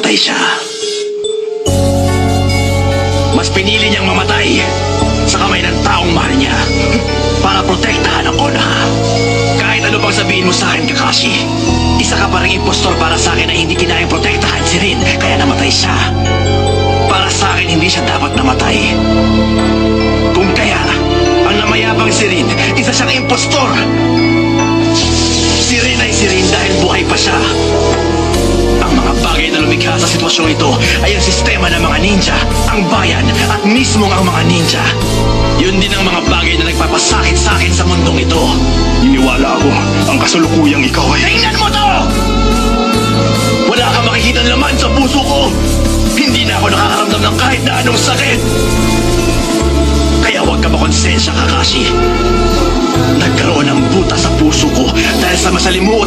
namatay siya. Mas pinili niyang mamatay sa kamay ng taong mahal niya para protektahan ang Konoha. Kahit ano pang sabihin mo sa akin, Kakashi, isa ka pa rin impostor para sa akin na hindi kinayang protektahan si Rin, kaya namatay siya. Para sa akin, hindi siya dapat namatay. Kung kaya, ang namayabang si Rin, isa siyang impostor. Si Rin ay si Rin dahil buhay pa siya. Ang mga bagay na lumikha sa sitwasyong ito ay ang sistema ng mga ninja, ang bayan, at mismong ang mga ninja. Yun din ang mga bagay na nagpapasakit sa akin sa mundong ito. Iniwala ako, ang kasalukuyang ikaw ay... Tingnan mo to! Wala kang makikita laman sa puso ko. Hindi na ako nakakaramdam ng kahit na anong sakit. Kaya huwag ka makonsensya, Kakashi. Nagkaroon ng buta sa puso ko dahil sa masalimuot